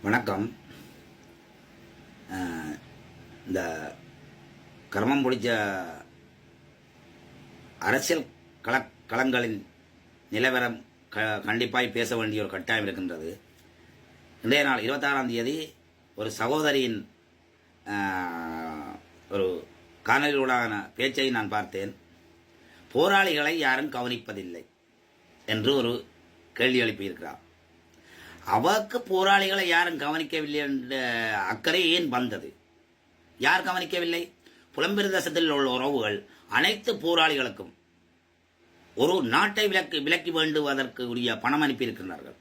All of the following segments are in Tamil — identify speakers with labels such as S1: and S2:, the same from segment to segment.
S1: வணக்கம். இந்த கர்மம் பிடிச்ச அரசியல் களங்களின் நிலவரம் கண்டிப்பாய் பேச வேண்டிய ஒரு கட்டாயம் இருக்கின்றது. இன்றைய நாள் 26ஆம் தேதி ஒரு சகோதரியின் ஒரு காணொலியுடான பேச்சை நான் பார்த்தேன். போராளிகளை யாரும் கவனிப்பதில்லை என்று ஒரு கேள்வி எழுப்பியிருக்கிறார். அவருக்கு போராளிகளை யாரும் கவனிக்கவில்லை என்ற அக்கறை ஏன் வந்தது? யார் கவனிக்கவில்லை? புலம்பெயர் தேசத்தில் உள்ள உறவுகள் அனைத்து போராளிகளுக்கும் ஒரு நாட்டை விலக்கி வேண்டுவதற்கு உரிய பணம் அனுப்பியிருக்கிறார்கள்.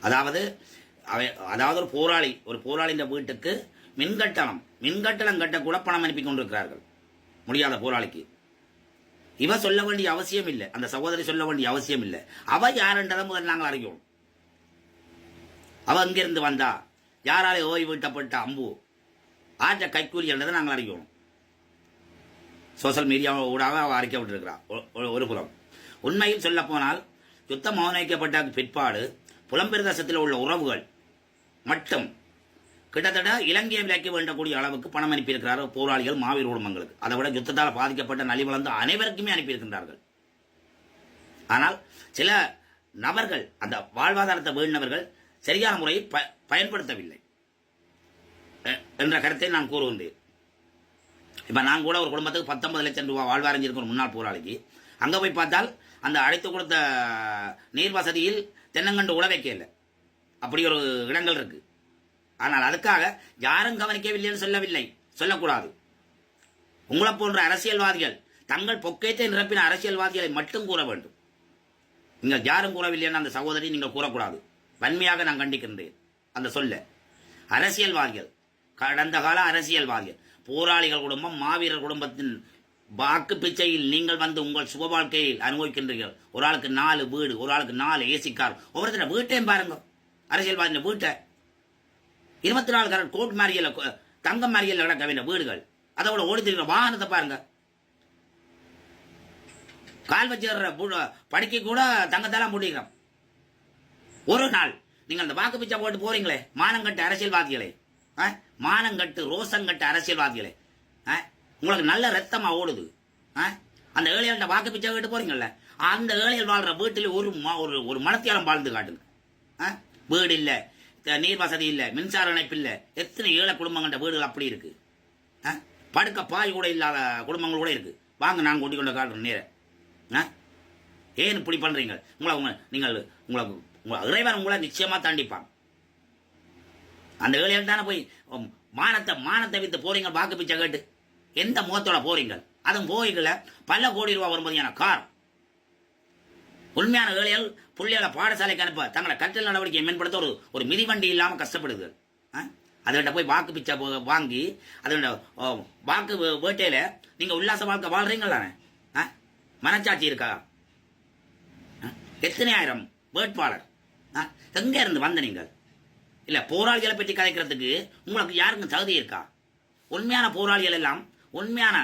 S1: அதாவது ஒரு போராளியின் வீட்டுக்கு மின்கட்டணம் கட்டக்கூட பணம் அனுப்பி கொண்டிருக்கிறார்கள். முடியாத போராளிக்கு இவ சொல்ல வேண்டிய அவசியம் இல்லை, அந்த சகோதரி சொல்ல வேண்டிய அவசியம் இல்லை. அவ யாருன்றதை முதல் நாங்கள் அறிவோம். அவ அங்கிருந்து வந்தா யாராலே ஓய்வு விட்டப்பட்ட அம்பு ஆற்ற கைக்கூலி என்றதை நாங்கள் அறிவோம். சோசியல் மீடியா ஊடாக அவ அறிக்கை விட்டிருக்கிறார். ஒரு புறம் உண்மையில் சொல்ல போனால் யுத்தம் மௌனிக்கப்பட்ட பிற்பாடு புலம்பெயர் தேசத்தில் உள்ள உறவுகள் மட்டும் கிட்டத்தட்ட இலங்கையை விலக்கி வேண்டக்கூடிய அளவுக்கு பணம் அனுப்பியிருக்கிறார்கள் போராளிகள், மாவீர குடும்பங்களுக்கு. அதை விட யுத்தத்தால் பாதிக்கப்பட்ட நலிவளர்ந்த அனைவருக்குமே அனுப்பியிருக்கின்றார்கள். ஆனால் சில நபர்கள் அந்த வாழ்வாதாரத்தை வேண்டினவர்கள் சரியான முறையை பயன்படுத்தவில்லை என்ற கருத்தை நான் கூறுகின்றேன். இப்ப நான் கூட ஒரு குடும்பத்துக்கு 19 லட்சம் ரூபாய் வாழ்வாரஞ்சிருக்கிற முன்னாள் போராளிக்கு அங்க போய் பார்த்தால் அந்த அழைத்து கொடுத்த நீர் வசதியில் தென்னங்கண்டு உழவைக்கல, அப்படி ஒரு இடங்கள் இருக்கு. ஆனால் அதுக்காக யாரும் கவனிக்கவில்லைன்னு சொல்லவில்லை, சொல்லக்கூடாது. உங்களை போன்ற அரசியல்வாதிகள் தங்கள் பொக்கேத்தை நிரப்பின அரசியல்வாதிகளை மட்டும் கூற வேண்டும். நீங்கள் யாரும் கூறவில்லைன்னு அந்த சகோதரி நீங்கள் கூறக்கூடாது. வன்மையாக நான் கண்டிக்கின்றேன் அந்த சொல்ல. அரசியல்வாதிகள், கடந்த கால அரசியல்வாதிகள், போராளிகள் குடும்பம், மாவீரர் குடும்பத்தின் வாக்கு பிச்சையில் நீங்கள் வந்து உங்கள் சுப வாழ்க்கையில் அனுபவிக்கின்றீர்கள். ஒரு ஆளுக்கு 4 வீடு, ஒரு ஆளுக்கு 4 ஏசி கார். ஒவ்வொருத்தர வீட்டையும் பாருங்க, அரசியல்வாதி வீட்டை 24 கரண்ட் கோட் மாரியல தங்க மாரியல் கிடக்க வேண்டிய வீடுகள், அதோட ஓடித்திருக்கிற வாகனத்தை பாருங்க. கால் வச்சுற படிக்க கூட தங்கத்தெல்லாம் முடிக்கிறோம். ஒரு நாள் நீங்கள் அந்த வாக்கு பிச்சை போட்டு போறீங்களே, மானங்கட்டு அரசியல்வாதிகளே, மானங்கட்டு ரோசங்கட்டு அரசியல்வாதிகளே, உங்களுக்கு நல்ல ரத்தமா ஓடுது. அந்த ஏழைகள்ட்ட வாக்கு பிச்சை கேட்டு போறீங்கல்ல, அந்த ஏழைகள் வாழ்ற வீட்டில் ஒரு மனத்தியாலம் வாழ்ந்து காட்டுங்க. வீடு இல்ல, நீர் வசதி இல்ல, மின்சார இணைப்பு இல்ல, எத்தனை ஏழை குடும்பங்கள்ட்ட வீடுகள் அப்படி இருக்கு. படுக்க பாய் கூட இல்லாத குடும்பங்கள் கூட இருக்கு. வாங்க நான் கூட்டிக் கொண்டு காட்டுறேன் நேர. ஏன் இப்படி பண்றீங்க? நீங்கள் இறைவன் உங்களை நிச்சயமா தாண்டிப்பான். அந்த ஏழைகள் தானே போய் மானத்தை வித்து போறீங்க வாக்கு பிச்சை கேட்டு. எந்த முகத்தோட போறீங்க? அதுவும் போய்கள பல கோடி ரூபாய் வரும்போது கார். உண்மையான ஏழைகள் பிள்ளைகளை பாடசாலைக்கு அனுப்ப தங்களை கற்றல் நடவடிக்கையை மேம்படுத்த ஒரு மிதிவண்டி இல்லாம கஷ்டப்படுது. அதுகிட்ட போய் வாக்கு பிச்சை வாங்கி அதோட வாக்கு வேட்டையில நீங்க உல்லாச வாழ்க்கை வாழ்றீங்களானே? மனச்சாட்சி இருக்கா? எத்தனை ஆயிரம் வேட்பாளர் எங்க இருந்து வந்த நீங்கள்? இல்ல போராளிகளை பற்றி கதைக்கிறதுக்கு உங்களுக்கு யாருக்கும் தகுதி இருக்கா? உண்மையான போராளிகள் எல்லாம், உண்மையான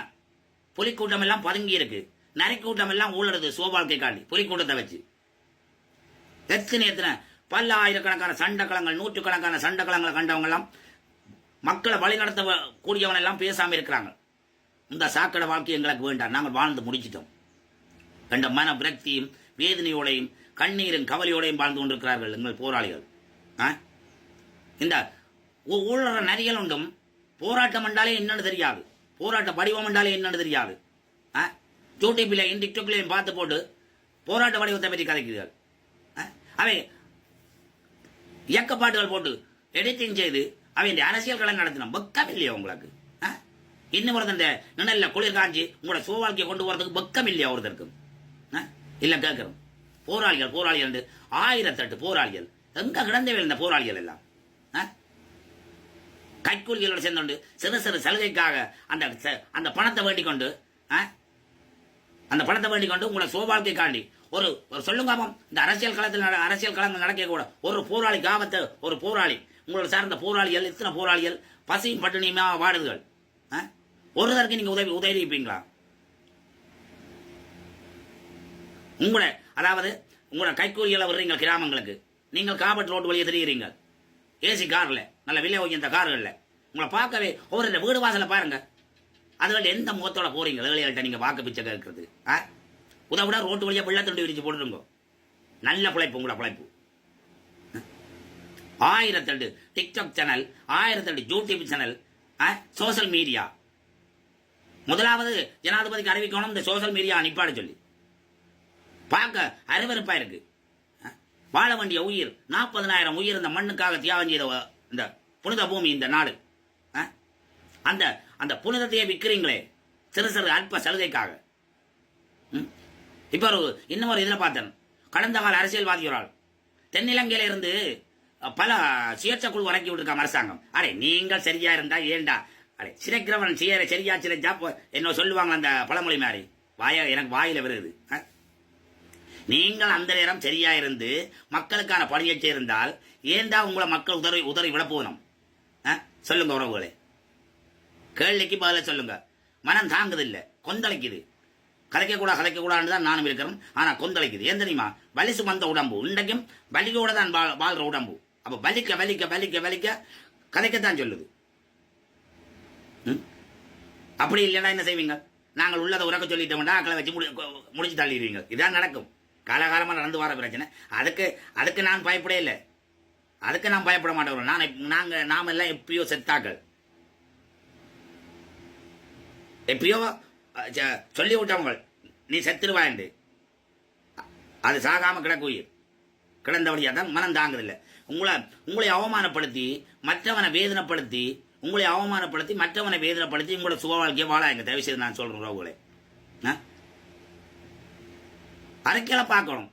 S1: புலிக்கூட்டம் எல்லாம் பதுங்கி இருக்கு. நரிக்கூட்டம் எல்லாம் ஊழறது சோபாழ்க்கை காட்டி புலிக்கூட்டத்தை வச்சு. எத்தனை பல ஆயிரக்கணக்கான சண்டக்களங்கள், நூற்றுக்கணக்கான சண்டக்களங்களை கண்டவங்க எல்லாம் மக்களை வழிநடத்த கூடியவன் எல்லாம் பேசாம இருக்கிறாங்க. இந்த சாக்கடை வாழ்க்கை எங்களுக்கு வேண்டாம், நாங்கள் வாழ்ந்து முடிச்சிட்டோம் என்ற மன விரக்தியும் வேதனையோடையும் கண்ணீரும் கவலையோடையும் வாழ்ந்து கொண்டிருக்கிறார்கள் எங்கள் போராளிகள். இந்த ஊழல் நரிகள் உண்டும் போராட்டம் என்றாலே என்னன்னு தெரியாது, போராட்ட வடிவம் என்றாலே என்னன்னு தெரியாது. யூடியூப்லையும் டிக்டாக்லையும் பார்த்து போட்டு போராட்ட வடிவத்தை பற்றி கதைக்கிறார்கள். அவை இயக்கப்பாட்டுகள் போட்டு எடிட்டிங் செய்து அவை அரசியல் களம் நடத்தினோம். வெக்கம் இல்லையா உங்களுக்கு? இன்னும் ஒருத்தன் நிழல்ல குளிர் காஞ்சி உங்களோட சோவாழ்க்கையை கொண்டு போறதுக்கு வெக்கம் இல்லையா ஒருத்தருக்கு? இல்ல கேட்கிறோம். போராளிகள் 1008 போராளிகள் எங்க கிடந்தவே இந்த போராளிகள் எல்லாம் கைக்கூலிகளோடு சேர்ந்து சிறு சிறு சலுகைக்காக அந்த பணத்தை வேண்டிக் கொண்டு உங்களை சோவாழ்க்கை காண்டி ஒரு சொல்லுங்க. இந்த அரசியல் களங்கள் நடக்க கூட ஒரு போராளி காவத்தை, ஒரு போராளி உங்களோட சார்ந்த போராளிகள், எத்தனை போராளிகள் பசியும் பட்டினியுமா வாடுதுகள். ஒருதற்கு நீங்க உதவி இருப்பீங்களா? உங்களோட கைக்கூலிகளை வர்றீங்க கிராமங்களுக்கு, நீங்கள் காபட் ரோட்டு வழியே தெரியுறீங்க. ஏசி கார்ல நல்ல விலை உயர்ந்த கார்கள்ல உங்களை பார்க்கவே ஒவ்வொரு வீடு வாசல பாருங்க. அதுல எந்த முகத்தோட போறீங்க ஏழைகள்கிட்ட நீங்க வாக்கு பிச்சை கேட்கறது? உதவிட ரோட்டு வழியா வெள்ளத்துண்டு விரிச்சு போட்டுருங்க. நல்ல பிழைப்பு உங்களோட பிழைப்பு. 1008 TikTok channel, 1008 YouTube channel, social media. முதலாவது ஜனாதிபதிக்கு அறிவிக்கணும் இந்த சோசியல் மீடியா நிப்பாடு சொல்லி. பார்க்க அருவருப்பா இருக்கு. வாழ வேண்டிய உயிர் 40,000 உயிர் இந்த மண்ணுக்காக தியாகம் செய்த இந்த புனித பூமி இந்த நாடு. அந்த அந்த புனிதத்தையே விற்கிறீங்களே சிறு சிறு அற்ப சலுகைக்காக. இப்ப இன்னும் ஒரு இதில் பார்த்தேன். கடந்த கால அரசியல்வாதிகளால் தென்னிலங்கையில இருந்து பல சுயேட்சை குழு இறக்கி விட்டுருக்காங்க அரசாங்கம். அரே நீங்கள் சரியா இருந்தா ஏண்டா அரே சிறைக்கிறவன் சரியா சிறைச்சா என்ன சொல்லுவாங்க அந்த பழமொழி மாதிரி எனக்கு வாயில வருது. நீங்கள் அந்த நேரம் சரியா இருந்து மக்களுக்கான பணியை செய்திருந்தால் ஏண்டா உங்களை மக்கள் உதறி விட போகணும்? சொல்லுங்க உறவுகளே, கேள்விக்கு பதில சொல்லுங்க. மனம் தாங்குது இல்ல, கொந்தளிக்குது. கதைக்க கூடாதுன்னு தான் நானும் இருக்கிறேன். ஆனா கொந்தளிக்குது. ஏன் தெரியுமா? வலி சுமந்த உடம்பு இன்றைக்கும் வலியோட தான் வாழ்ற உடம்பு. அப்ப வலிக்க வலிக்க வலிக்க வலிக்க கதைக்கத்தான் சொல்லுது. அப்படி இல்லைன்னா என்ன செய்வீங்க? நாங்கள் உள்ளதை உறக்க சொல்லிட்டோம்னா அக்களை வச்சு முடிச்சு தள்ளிடுவீங்க. இதான் நடக்கும். காலகாலமா நடந்து வர பிரச்சனை. அதுக்கு நான் பயப்படே இல்லை. அதுக்கு நான் பயப்பட மாட்டேன். நாம எல்லாம் எப்பயோ செத்தாக்கள். எப்பயோ சொல்லி விட்டவங்க நீ செத்துருவாண்டு. அது சாகாம கிடக்கு உயிர். கிடந்தபடியா தான் மனம் தாங்குதில்லை. உங்களை அவமானப்படுத்தி மற்றவனை வேதனைப்படுத்தி உங்களோட சுக வாழ்க்கையை வாழாங்க. தயவு செய்து நான் சொல்றேன் உறவுகளை. அரக்கில பார்க்கணும்.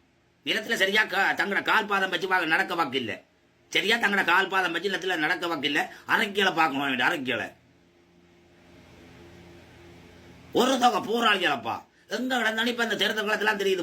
S1: நிலத்துல சரியா தங்களோட கால் பாதம் வச்சு நடக்க வாக்கு இல்லை. சரியா தங்களோட கால் பாதம் வச்சு நிலத்துல நடக்க வாக்கு இல்லை. அரக்கில பார்க்கணும். அரக்கில ஒரு தொகை போராளிகளப்பா எங்க கிடந்தாலும் இப்ப இந்த தேர்தல் காலத்துல தெரியுது.